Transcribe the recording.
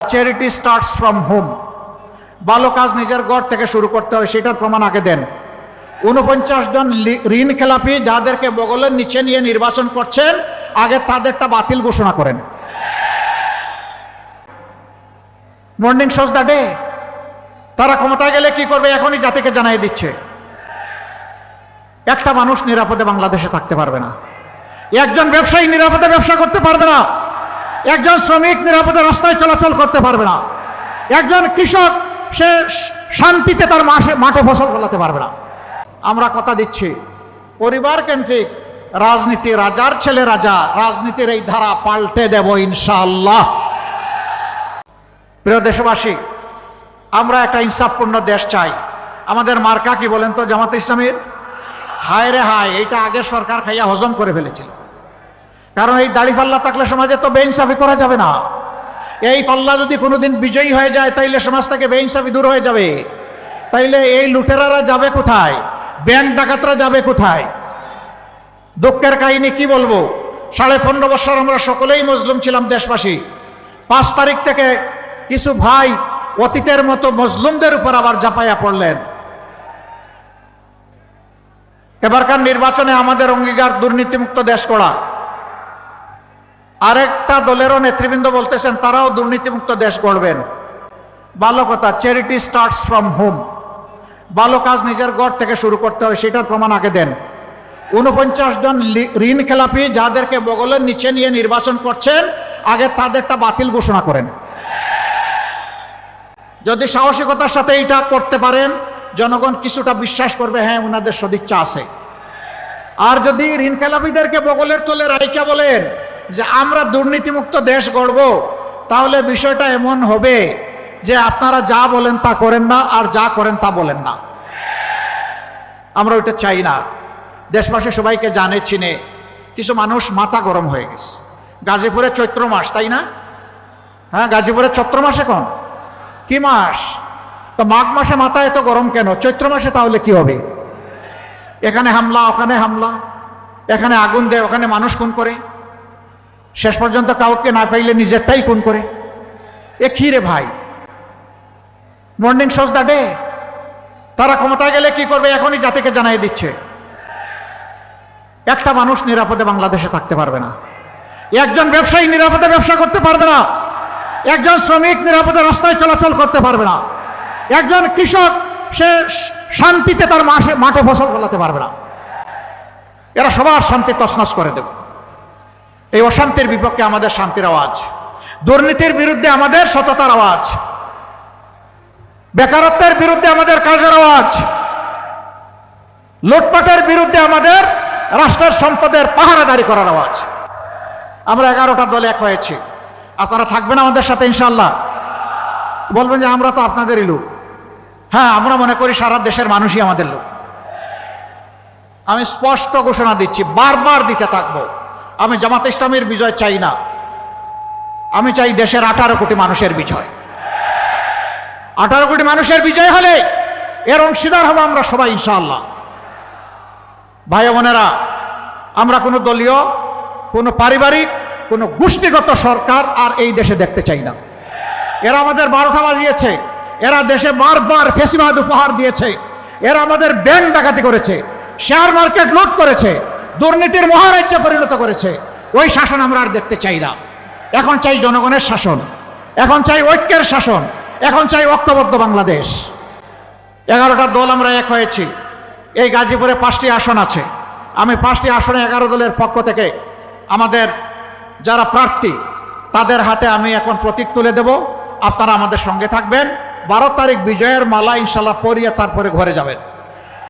Charity starts from home. ভালো কাজ নিজের ঘর থেকে শুরু করতে হয়, সেটার প্রমাণ আগে দেন। 49 জন ঋণ খেলাপি যাদেরকে বগলের নিচে নিয়ে নির্বাচন করছেন, আগে তাদেরটা বাতিল ঘোষণা করেন। Morning shows the day. তারা ক্ষমতায় গেলে কি করবে এখনই জাতিকে জানাই দিচ্ছে। একটা মানুষ নিরাপদে বাংলাদেশে থাকতে পারবে না, একজন ব্যবসায়ী নিরাপদে ব্যবসা করতে পারবে না, একজন শ্রমিক নিরাপদে রাস্তায় চলাচল করতে পারবে না, একজন কৃষক সে শান্তিতে তার মাঠে ফসল ফলাতে পারবে না। আমরা কথা দিচ্ছি, পরিবার কেন্দ্রিক রাজনীতি, রাজার ছেলে রাজা, রাজনীতির এই ধারা পাল্টে দেব ইনশাআল্লাহ। প্রিয় দেশবাসী, আমরা একটা ইনসাফপূর্ণ দেশ চাই। আমাদের মার্কা কি বলেন তো? জামাতে ইসলামীর। হায় রে হায়, এইটা আগের সরকার খাইয়া হজম করে ফেলেছিল। কারণ এই দাড়ি পাল্লা থাকলে সমাজে তো বেইনসাফি করা যাবে না। এই পাল্লা যদি কোনোদিন বিজয়ী হয়ে যায়, তাইলে সমাজ থেকে বেইনসাফি দূর হয়ে যাবে। তাইলে এই লুটেরারা যাবে কোথায়? ব্যাংক ডাকাতরা যাবে কোথায়? দুঃখের কাহিনী কি বলবো, 15.5 বছর আমরা সকলেই মজলুম ছিলাম দেশবাসী। 5 তারিখ থেকে কিছু ভাই অতীতের মতো মজলুমদের উপর আবার ঝাঁপাইয়া পড়লেন। এবারকার নির্বাচনে আমাদের অঙ্গীকার দুর্নীতিমুক্ত দেশ করা। আরেকটা দলেরও নেতৃবৃন্দ বলতেছেন তারাও দুর্নীতিমুক্ত দেশ গড়বেন। ভালো কথা, চ্যারিটি স্টার্টস ফ্রম হোম। ভালো কাজ নিজের ঘর থেকে শুরু করতে হয়, সেটার প্রমাণ আগে দেন। 49 জন ঋণ খেলাপি যাদেরকে বগলের নিচে নিয়ে নির্বাচন করছেন, আগে তাদেরটা বাতিল ঘোষণা করেন। যদি সাহসিকতার সাথে এটা করতে পারেন, জনগণ কিছুটা বিশ্বাস করবে, হ্যাঁ ওনাদের সদিচ্ছা আছে। আর যদি ঋণ খেলাপিদেরকে বগলের তলে রাইকা বলেন যে আমরা দুর্নীতিমুক্ত দেশ গড়ব, তাহলে বিষয়টা এমন হবে যে আপনারা যা বলেন তা করেন না, আর যা করেন তা বলেন না। আমরা ওইটা চাই না। দেশবাসী সবাইকে জানে চিনে, কিছু মানুষ মাথা গরম হয়ে গেছে। গাজীপুরে চৈত্র মাস, তাই না? হ্যাঁ, গাজীপুরে চৈত্র মাস। এখন কি মাস? তো মাঘ মাসে মাথা এত গরম কেন? চৈত্র মাসে তাহলে কি হবে? এখানে হামলা, ওখানে হামলা, এখানে আগুন দেয়, ওখানে মানুষ খুন করে, শেষ পর্যন্ত কাউকে না পাইলে নিজেরটাই খুন করে। এ কি রে ভাই? Morning shows the day. তারা ক্ষমতায় গেলে কি করবে এখনই জাতিকে জানাই দিচ্ছে। একটা মানুষ নিরাপদে বাংলাদেশে থাকতে পারবে না, একজন ব্যবসায়ী নিরাপদে ব্যবসা করতে পারবে না, একজন শ্রমিক নিরাপদে রাস্তায় চলাচল করতে পারবে না, একজন কৃষক সে শান্তিতে তার মাঠে ফসল ফলাতে পারবে না। এরা সবার শান্তি তছনছ করে দেবে। এই অশান্তির বিপক্ষে আমাদের শান্তির আওয়াজ, দুর্নীতির বিরুদ্ধে আমাদের সততার আওয়াজ, বেকারত্বের বিরুদ্ধে আমাদের কাজের আওয়াজ, লুটপাটের বিরুদ্ধে আমাদের রাষ্ট্রের সম্পদের পাহারাদারি করার আওয়াজ। আমরা 11টা দলে এক হয়েছি। আপনারা থাকবেন আমাদের সাথে ইনশাআল্লাহ? বলবেন যে আমরা তো আপনাদেরই লোক। হ্যাঁ, আমরা মনে করি সারা দেশের মানুষই আমাদের লোক। আমি স্পষ্ট ঘোষণা দিচ্ছি, বারবার দিতে থাকবো, আমি জামাতে ইসলামীর বিজয় চাই না। আমি চাই দেশের 18 কোটি মানুষের বিজয়। 18 কোটি মানুষের বিজয় হলে এর অংশীদার হবো আমরা সবাই ইনশাআল্লাহ। ভাই বোনেরা, আমরা কোনো দলীয়, কোনো পারিবারিক, কোনো গোষ্ঠীগত সরকার আর এই দেশে দেখতে চাই না। এরা আমাদের 12টা বাজিয়েছে, এরা দেশে বারবার ফ্যাসিবাদ উপহার দিয়েছে, এরা আমাদের ব্যাংক ডাকাতি করেছে, শেয়ার মার্কেট লুট করেছে, দুর্নীতির মহারাজ্যে পরিণত করেছে। ওই শাসন আমরা আর দেখতে চাই না। এখন চাই জনগণের শাসন, এখন চাই ঐক্যের শাসন, এখন চাই ঐক্যবদ্ধ বাংলাদেশ। 11টা দল আমরা এক হয়েছি। এই গাজীপুরে 5টি আসন আছে। আমি 5টি আসনে 11 দলের পক্ষ থেকে আমাদের যারা প্রার্থী তাদের হাতে আমি এখন প্রতীক তুলে দেব। আপনারা আমাদের সঙ্গে থাকবেন। 12 তারিখ বিজয়ের মালা ইনশাল্লাহ পরিয়ে তারপরে ঘরে যাবেন।